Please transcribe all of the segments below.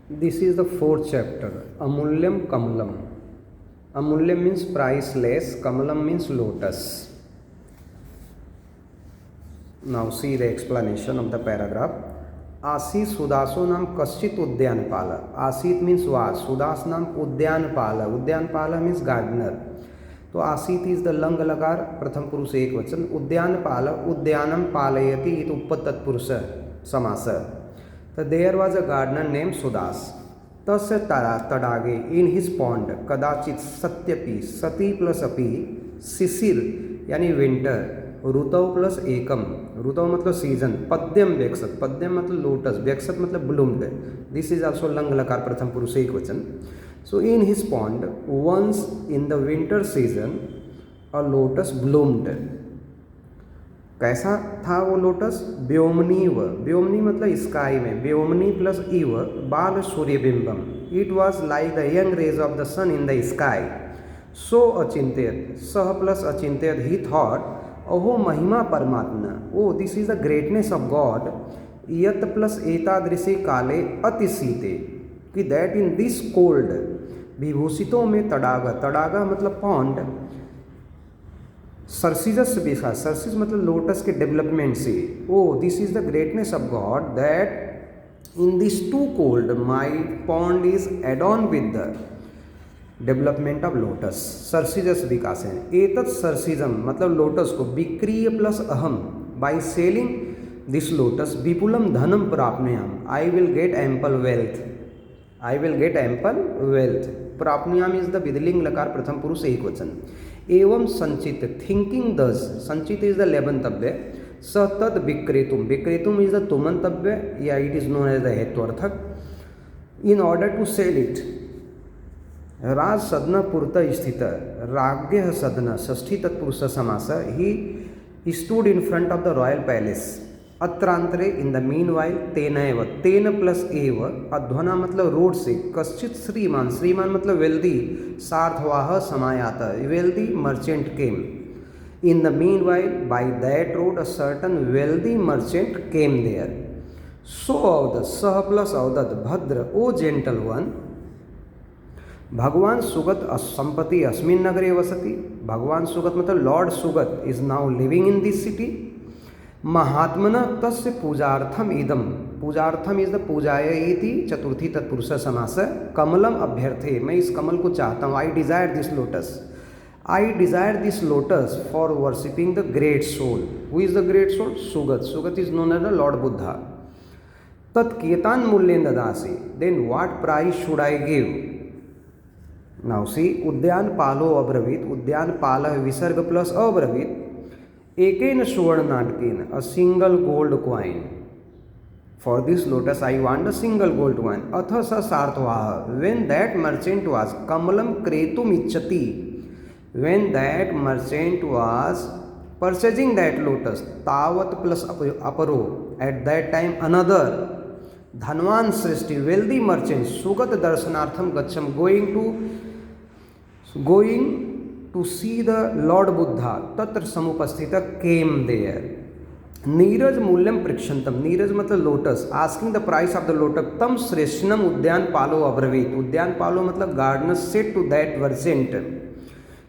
This is the fourth chapter, Amulyam Kamalam. Amulyam means priceless, Kamalam means lotus. Now see the explanation of the paragraph. आसीत सुदासो नाम कश्चित उद्यानपाल. आसीत means was, Sudas नाम उद्यानपाल. उद्यानपाल means gardener. तो आसीत is the lung लकार प्रथम पुरुष एक वचन. उद्यानपाल उद्यानम पालयति इति उपतत्पुरुष समास. तो there was a gardener name Sudas. तस्य तडागे इन हिज पॉन्ड कदाचित सत्यपि सती प्लस अपि शिशिर यानी विंटर ऋतव प्लस एकम. ऋतव मतलब सीजन. पद्यम व्यक्षत. पद्यम मतलब लोटस. व्यक्षत मतलब ब्लूम्ड. दिस इज ऑल्सो लंग लकार प्रथम पुरुष एक वचन. So in his pond once in the winter season a lotus bloomed. कैसा था वो लोटस? व्योमनीव. व्योमनी मतलब स्काई में. व्योमनी प्लस इव बाल सूर्यबिंबम. It was like the young rays of the sun in the sky. So अचिंत्यत. सह प्लस अचिंत्यत ही थॉट अहो महिमा परमात्मा. Oh this is the greatness of God. यत प्लस एतादृशे काले अतिशीते कि दैट इन दिस कोल्ड विभूषितों में तडागा. तडागा मतलब पॉन्ड. सर्सिजस से बेखा. सर्सिस मतलब लोटस के डेवलपमेंट से. Oh this is the greatness of God that in this too cold my pond is add on with the development of lotus. सर्सिजस विकास है. एतत् सर्सिजम मतलब लोटस को विक्रीय प्लस अहम बाई सेलिंग दिस लोटस विपुलम धनम प्राप्नुयाम. I will get ample wealth. I will get ample wealth. प्राप्नुयाम इज द विधिलिंग लकार प्रथम पुरुष एक वचन. एवं संचित थिंकिंग दस. संचित इज द लेबंतव्य. स तद विक्रेतुम. विक्रेतुम इज द तुमंतव्य या it is known as the हेत्वर्थक. In order to sell it. राज सदन पुरत स्थित. राज्ञ सदन षष्ठी तत्पुरुष समास. He stood in front of the royal palace. अत्रांतरे इन द मीन वाइल तेन एव. तेन प्लस एव अध्वना मतलब रोड से. कश्चित श्रीमान. श्रीमान मतलब वेल्दी. सार्थवाह समायात. Wealthy merchant came. In the meanwhile by that road a certain wealthy merchant came there. So अवदत. सह प्लस अवदत भद्र. Oh gentle one. भगवान सुगत संपत्ति अस्मिन नगरे वसति. भगवान सुगत मतलब lord Sugata is now living in this city. महात्मना तस्य पूजार्थम इदम. पूजार्थम इज द पूजाय इति चतुर्थी तत्पुरुष समास. कमलम अभ्यर्थे. मैं इस कमल को चाहता हूँ. I desire this lotus. I desire this lotus for worshipping the great soul. Who is the great soul? Sugata. Sugata is known as the lord Buddha. तत्कियतान मूल्येन ददासि. Then what price should I give? Now see. उद्यान पालो अब्रवीत. उद्यान पाल विसर्ग plus अब्रवीत. एकेन सुवर्ण नाटकेन a single gold coin. For this lotus I want a single gold coin. अथ स सार्थवाह. वेन दैट मर्चेंट वाज कमलम क्रेतुम इच्छति. When that merchant was purchasing that lotus तावत प्लस अपरो. एट दैट टाइम अनदर धनवान श्रेष्ठी वेल्दी मर्चेंट सुगत दर्शनार्थम गच्छम. Going to see the lord Buddha तत्र समुपस्थित केम देयर. नीरज मूल्यम पृक्षंतम. नीरज मतलब lotus. Asking the price of the lotus. तम श्रेष्ठनम उद्यान पालो अब्रवीत. उद्यान पालो मतलब गार्डनर सेट टू दैट वर्जेंट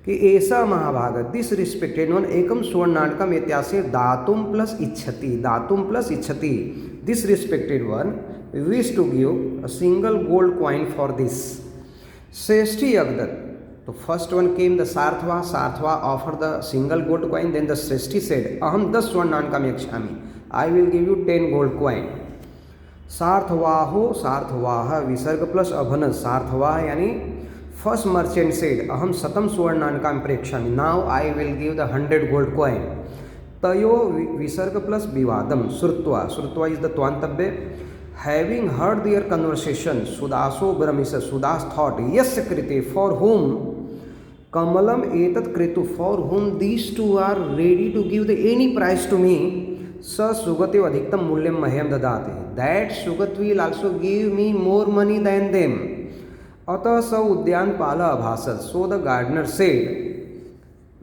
कि ऐसा महाभाग दिस रिस्पेक्टेड वन एकम सुवर्ण नाटकम इत्यासे दातुम प्लस इच्छति. दातुम प्लस इच्छति. This respected one wish to give a single gold coin for this. श्रेष्ठी अगदत. तो फर्स्ट वन केम द सार्थवा. सार्थवा offer the single gold coin. Then the श्रेष्ठी सेड अहम 10 स्वर्ण नानकम यक्षामि. I will give you 10 gold coin. सार्थवाहो. सार्थवाह विसर्ग प्लस अभन. सार्थवाह यानी फर्स्ट मर्चेंट सेड अहम 100 स्वर्ण नानकाम प्रेक्षामि. Now I will give the 100 gold coin. तयो विसर्ग प्लस विवादम. श्रुत्वा. श्रुत्वा इज द त्वांतव्य. हैविंग हर्ड दियर कन्वर्सेशन सुदासो ब्रह्मिस. सुदास थॉट यस्य कृते फॉर होम कमलम एतत् क्रेतु. For whom these two are ready to give the any price to me. स सुगते अधिकतम मूल्यम मह्यम ददाति. That Sugata will also give me more money than them. अतः स उद्यान पाल अभासत. सो द गार्डनर सेड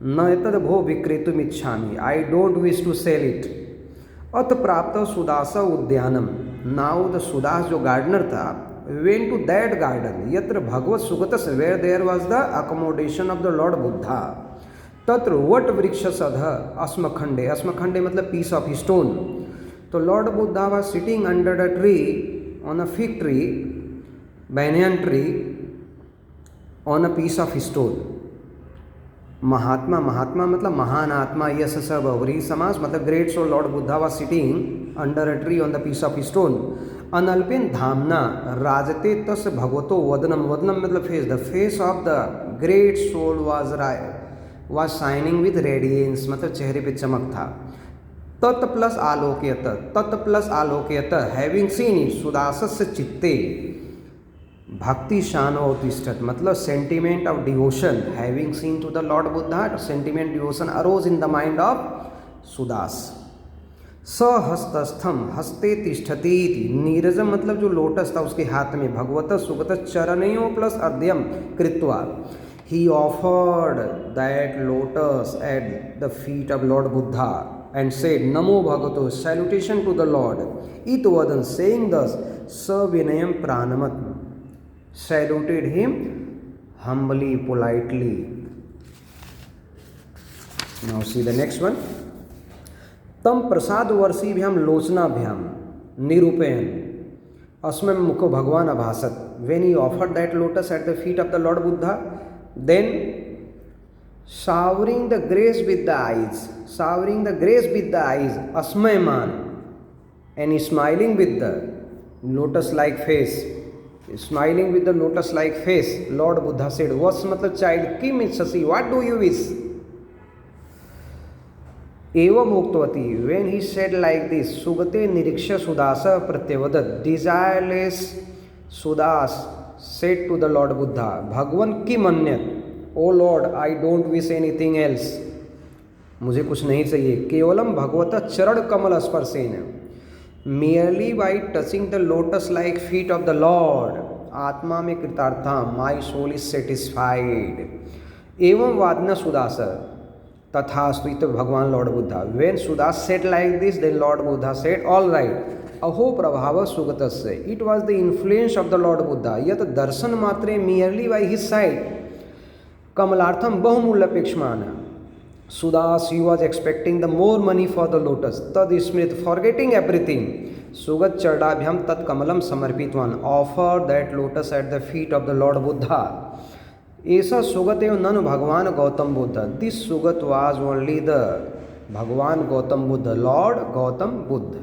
न एतद् भो विक्रेतुम इच्छामि. I don't wish to sell it. अत प्राप्त सुदास उद्यानम. नाउ द सुदास जो गार्डनर था went to that garden, yatra Bhagavad Sugatas, where there was the accommodation of the Lord Buddha. Tatra what vriksha sadha asmakhande, asmakhande matlab piece of stone. So Lord Buddha was sitting under a tree, on a fig tree, banyan tree, on a piece of stone. महात्मा, महात्मा मतलब महान आत्मा, yes सब अवरी समास मतलब great soul lord Buddha was sitting under a tree on the piece of stone. अनल्पिन धामना राजते तस् भगवतो वदनम, वदनम मतलब face, the face of the great soul was shining with radiance मतलब चेहरे पे चमक था. तत् प्लस आलोक्यत, तत् प्लस आलोक्यत हैविंग सीन इट सुदासस्य चित्ते भक्ति शानोतिष्ठत मतलब sentiment of devotion, having seen to the lord Buddha, sentiment devotion arose in the mind of Sudas. स हस्तस्थम हस्ते तिष्ठति, नीरजम मतलब जो लोटस था उसके हाथ में, भगवत सुगत चरणयों प्लस अध्यम कृत्वा, ही offered that lotus at the feet of Lord Buddha and said namo bhagavato, salutation to the Lord. It vadan, saying thus, savinayam pranamat, saluted him humbly, politely. Now see the next one. Tam prasad varshibhyam lochnaabhyam nirupayan asmam mukho bhagwan abhasat. When he offered that lotus at the feet of the Lord Buddha, then showering the grace with the eyes, showering the grace with the eyes, asmayman, and smiling with the lotus-like face, smiling with the lotus-like face, Lord Buddha said, "What's matlab child? Kim ichhasi? What do you wish?" Evam uktavati. When he said like this, Sugate niriksha Sudasa pratyavadat. Desireless Sudas said to the Lord Buddha, "Bhagwan kim anyat?" Oh lord, I don't wish anything else, मुझे कुछ नहीं चाहिए. केवलम भगवता चरण कमल स्पर्शेन, merely by touching the lotus like feet of the lord, आत्मा में कृतार्था, माई सोल इज सेटिस्फाइड. एवं वादना सुदास तथास्तु, तो भगवान lord Buddha. When Sudas said like this, then lord Buddha said, all right. अहो प्रभाव सुगतस्य, it was the influence of the lord Buddha, यत दर्शन मात्रे मियरली बाई हिज साइड कमलार्थम बहुमूल्यपेक्षमान. Sudas he was expecting the more money for the lotus, तद स्मृत फॉरगेटिंग एवरीथिंग, सुगत चरणाभ्याम तत्कमलम समर्पितवान, offer that lotus at the feet of the lord Buddha. ऐसा सुगत एवं नन भगवान Gautam Buddha, this Sugata was only the भगवान गौतम बुद्ध, लॉर्ड गौतम बुद्ध.